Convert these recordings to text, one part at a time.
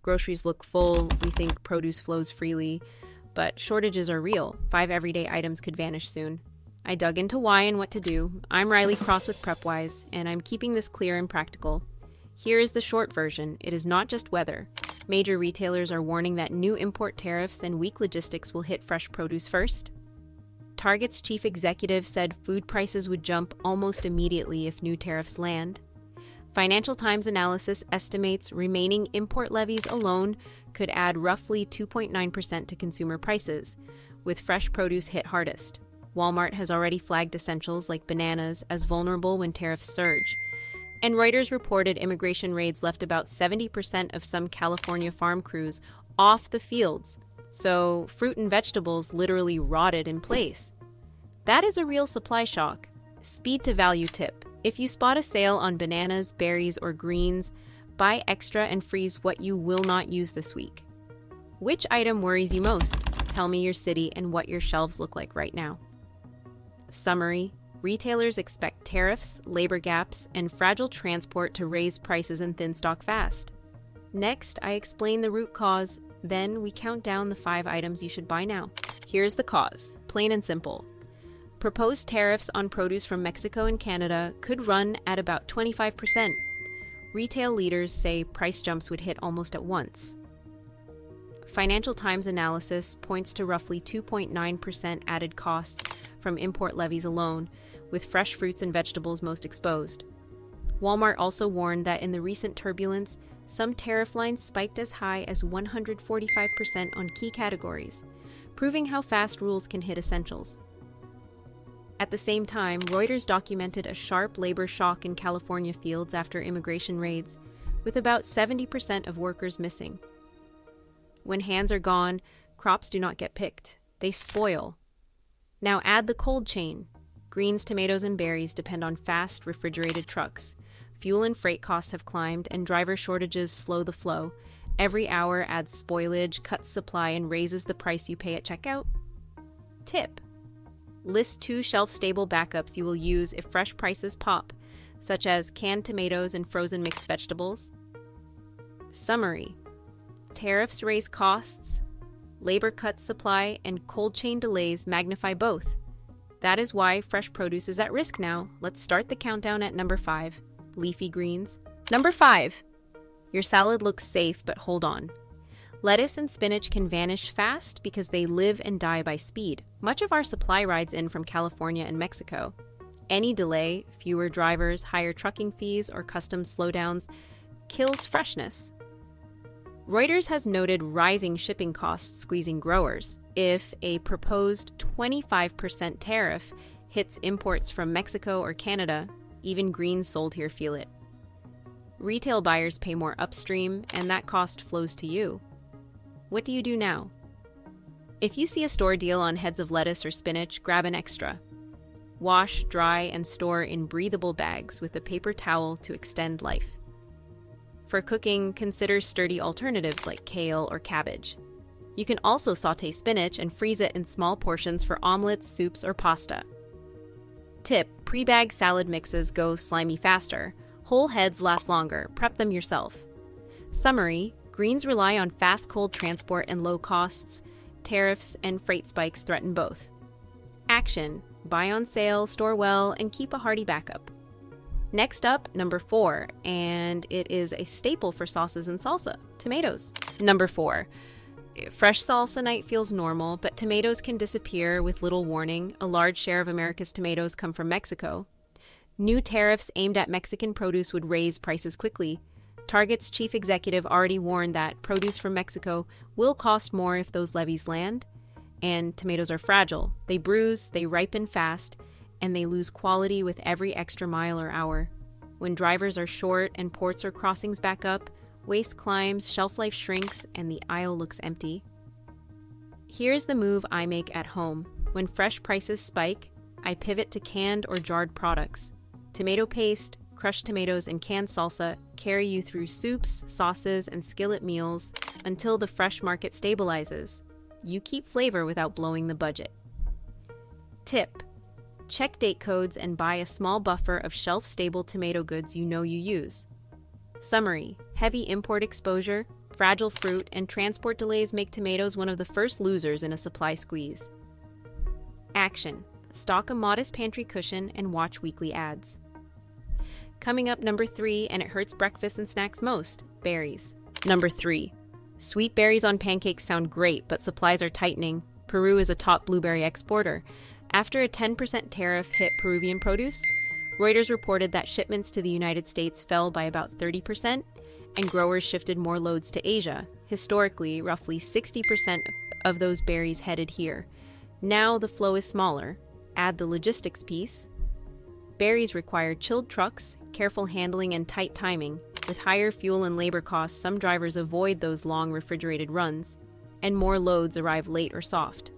Groceries look full, we think produce flows freely, but shortages are real. 5 everyday items could vanish soon. I dug into why and what to do. I'm Riley Cross with PrepWise, and I'm keeping this clear and practical. Here is the short version. It is not just weather. Major retailers are warning that new import tariffs and weak logistics will hit fresh produce first. Target's chief executive said food prices would jump almost immediately if new tariffs land. Financial Times analysis estimates remaining import levies alone could add roughly 2.9% to consumer prices, with fresh produce hit hardest. Walmart has already flagged essentials like bananas as vulnerable when tariffs surge. And Reuters reported immigration raids left about 70% of some California farm crews off the fields, so fruit and vegetables literally rotted in place. That is a real supply shock. Speed to value tip. If you spot a sale on bananas, berries, or greens, buy extra and freeze what you will not use this week. Which item worries you most? Tell me your city and what your shelves look like right now. Summary: retailers expect tariffs, labor gaps, and fragile transport to raise prices and thin stock fast. Next, I explain the root cause, then we count down the 5 items you should buy now. Here's the cause, plain and simple. Proposed tariffs on produce from Mexico and Canada could run at about 25%. Retail leaders say price jumps would hit almost at once. Financial Times analysis points to roughly 2.9% added costs from import levies alone, with fresh fruits and vegetables most exposed. Walmart also warned that in the recent turbulence, some tariff lines spiked as high as 145% on key categories, proving how fast rules can hit essentials. At the same time, Reuters documented a sharp labor shock in California fields after immigration raids, with about 70% of workers missing. When hands are gone, crops do not get picked. They spoil. Now add the cold chain. Greens, tomatoes, and berries depend on fast, refrigerated trucks. Fuel and freight costs have climbed, and driver shortages slow the flow. Every hour adds spoilage, cuts supply, and raises the price you pay at checkout. Tip: list 2 shelf-stable backups you will use if fresh prices pop, such as canned tomatoes and frozen mixed vegetables. Summary: tariffs raise costs, labor cuts supply, and cold chain delays magnify both. That is why fresh produce is at risk now. Let's start the countdown at number 5, leafy greens. Number 5. Your salad looks safe, but hold on. Lettuce and spinach can vanish fast because they live and die by speed. Much of our supply rides in from California and Mexico. Any delay, fewer drivers, higher trucking fees, or customs slowdowns kills freshness. Reuters has noted rising shipping costs squeezing growers. If a proposed 25% tariff hits imports from Mexico or Canada, even greens sold here feel it. Retail buyers pay more upstream, and that cost flows to you. What do you do now? If you see a store deal on heads of lettuce or spinach, grab an extra. Wash, dry, and store in breathable bags with a paper towel to extend life. For cooking, consider sturdy alternatives like kale or cabbage. You can also sauté spinach and freeze it in small portions for omelets, soups, or pasta. Tip: pre-bag salad mixes go slimy faster. Whole heads last longer. Prep them yourself. Summary: greens rely on fast cold transport and low costs. Tariffs and freight spikes threaten both. Action: buy on sale, store well, and keep a hearty backup. Next up, number 4, and it is a staple for sauces and salsa: tomatoes. Number 4. Fresh salsa night feels normal, but tomatoes can disappear with little warning. A large share of America's tomatoes come from Mexico. New tariffs aimed at Mexican produce would raise prices quickly. Target's chief executive already warned that produce from Mexico will cost more if those levies land. And tomatoes are fragile. They bruise, they ripen fast, and they lose quality with every extra mile or hour. When drivers are short and ports or crossings back up, waste climbs, shelf life shrinks, and the aisle looks empty. Here's the move I make at home. When fresh prices spike, I pivot to canned or jarred products. Tomato paste, crushed tomatoes, and canned salsa carry you through soups, sauces, and skillet meals until the fresh market stabilizes. You keep flavor without blowing the budget. Tip: check date codes and buy a small buffer of shelf-stable tomato goods you know you use. Summary: heavy import exposure, Fragile fruit and transport delays make tomatoes one of the first losers in a supply squeeze. Action: stock a modest pantry cushion and watch weekly ads. Coming up, number 3, and it hurts breakfast and snacks most: berries. Number 3. Sweet berries on pancakes sound great, but supplies are tightening. Peru is a top blueberry exporter. After a 10% tariff hit Peruvian produce, Reuters reported that shipments to the United States fell by about 30%, and growers shifted more loads to Asia. Historically, roughly 60% of those berries headed here. Now the flow is smaller. Add the logistics piece. Berries require chilled trucks, careful handling, and tight timing. With higher fuel and labor costs, some drivers avoid those long refrigerated runs, and more loads arrive late or soft.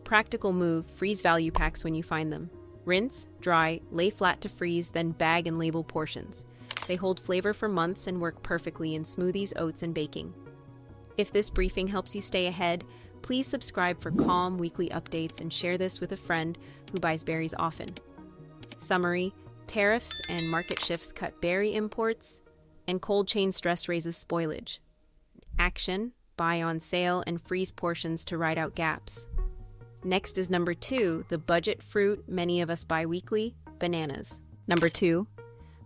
Practical move: freeze value packs when you find them. Rinse, dry, lay flat to freeze, then bag and label portions. They hold flavor for months and work perfectly in smoothies, oats, and baking. If this briefing helps you stay ahead, please subscribe for calm weekly updates and share this with a friend who buys berries often. Summary: tariffs and market shifts cut berry imports, and cold chain stress raises spoilage. Action: buy on sale and freeze portions to ride out gaps. Next is number 2, the budget fruit many of us buy weekly: bananas. Number 2,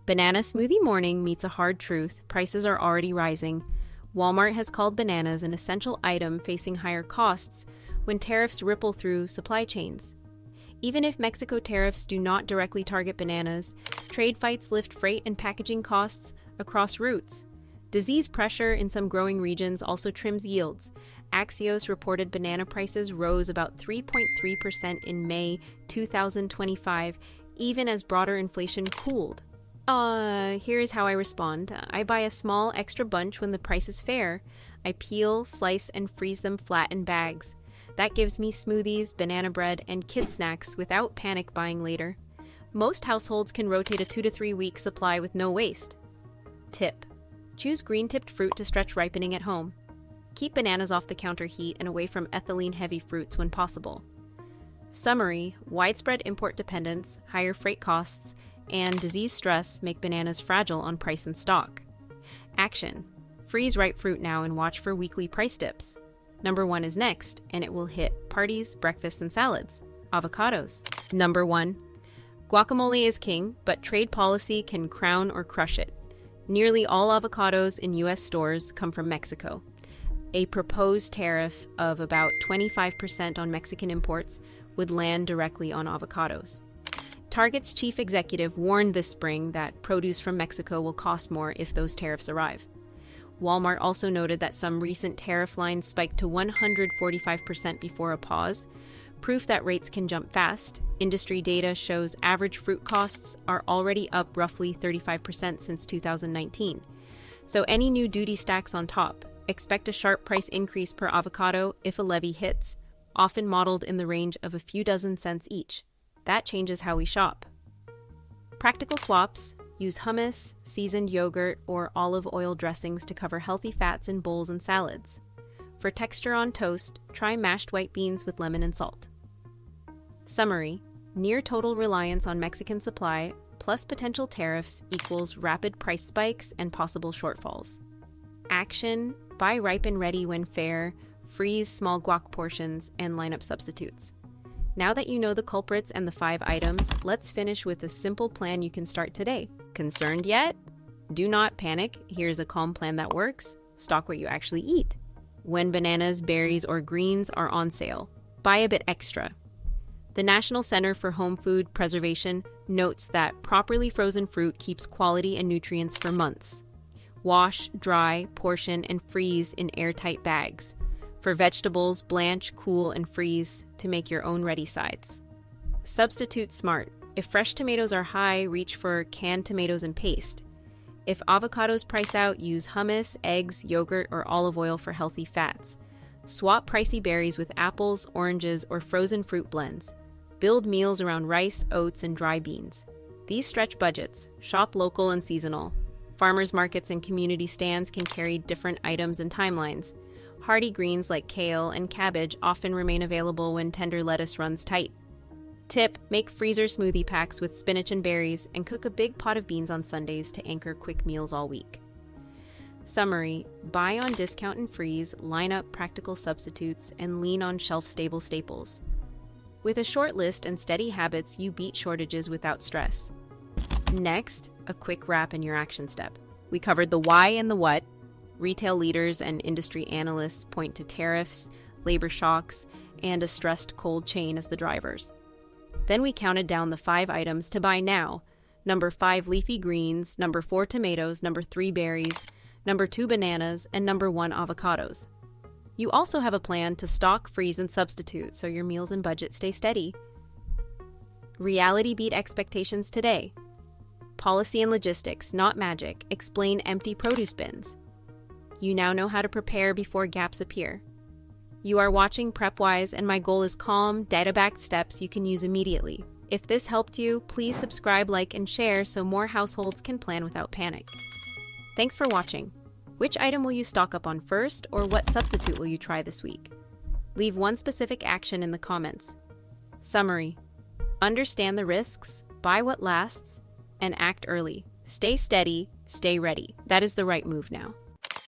banana smoothie morning meets a hard truth: prices are already rising. Walmart has called bananas an essential item facing higher costs when tariffs ripple through supply chains. Even if Mexico tariffs do not directly target bananas, trade fights lift freight and packaging costs across routes. Disease pressure in some growing regions also trims yields. Axios reported banana prices rose about 3.3% in May 2025, even as broader inflation cooled. Here is how I respond. I buy a small extra bunch when the price is fair. I peel, slice, and freeze them flat in bags. That gives me smoothies, banana bread, and kid snacks without panic buying later. Most households can rotate a 2 to 3 week supply with no waste. Tip: choose green-tipped fruit to stretch ripening at home. Keep bananas off the counter heat and away from ethylene-heavy fruits when possible. Summary: widespread import dependence, higher freight costs, and disease stress make bananas fragile on price and stock. Action: freeze ripe fruit now and watch for weekly price dips. Number 1 is next, and it will hit parties, breakfasts, and salads: avocados. Number 1. Guacamole is king, but trade policy can crown or crush it. Nearly all avocados in U.S. stores come from Mexico. A proposed tariff of about 25% on Mexican imports would land directly on avocados. Target's chief executive warned this spring that produce from Mexico will cost more if those tariffs arrive. Walmart also noted that some recent tariff lines spiked to 145% before a pause, proof that rates can jump fast. Industry data shows average fruit costs are already up roughly 35% since 2019. So any new duty stacks on top. Expect a sharp price increase per avocado if a levy hits, often modeled in the range of a few dozen cents each. That changes how we shop. Practical swaps: use hummus, seasoned yogurt, or olive oil dressings to cover healthy fats in bowls and salads. For texture on toast, try mashed white beans with lemon and salt. Summary: near total reliance on Mexican supply plus potential tariffs equals rapid price spikes and possible shortfalls. Action: buy ripe and ready when fair, freeze small guac portions, and line up substitutes. Now that you know the culprits and the 5 items, let's finish with a simple plan you can start today. Concerned yet? Do not panic. Here's a calm plan that works. Stock what you actually eat. When bananas, berries, or greens are on sale, buy a bit extra. The National Center for Home Food Preservation notes that properly frozen fruit keeps quality and nutrients for months. Wash, dry, portion, and freeze in airtight bags. For vegetables, blanch, cool, and freeze to make your own ready sides. Substitute smart. If fresh tomatoes are high, reach for canned tomatoes and paste. If avocados price out, use hummus, eggs, yogurt, or olive oil for healthy fats. Swap pricey berries with apples, oranges, or frozen fruit blends. Build meals around rice, oats, and dry beans. These stretch budgets. Shop local and seasonal. Farmers markets and community stands can carry different items and timelines. Hardy greens like kale and cabbage often remain available when tender lettuce runs tight. Tip: make freezer smoothie packs with spinach and berries and cook a big pot of beans on Sundays to anchor quick meals all week. Summary: buy on discount and freeze, line up practical substitutes, and lean on shelf-stable staples. With a short list and steady habits, you beat shortages without stress. Next, a quick wrap in your action step. We covered the why and the what. Retail leaders and industry analysts point to tariffs, labor shocks, and a stressed cold chain as the drivers. Then we counted down the 5 items to buy now. Number 5, leafy greens. Number 4, tomatoes. Number 3, berries. Number 2, bananas. And number 1, avocados. You also have a plan to stock, freeze, and substitute so your meals and budget stay steady. Reality beat expectations today. Policy and logistics, not magic, explain empty produce bins. You now know how to prepare before gaps appear. You are watching PrepWise, and my goal is calm, data-backed steps you can use immediately. If this helped you, please subscribe, like, and share so more households can plan without panic. Thanks for watching. Which item will you stock up on first, or what substitute will you try this week? Leave one specific action in the comments. Summary: understand the risks, buy what lasts, and act early. Stay steady, stay ready. That is the right move now.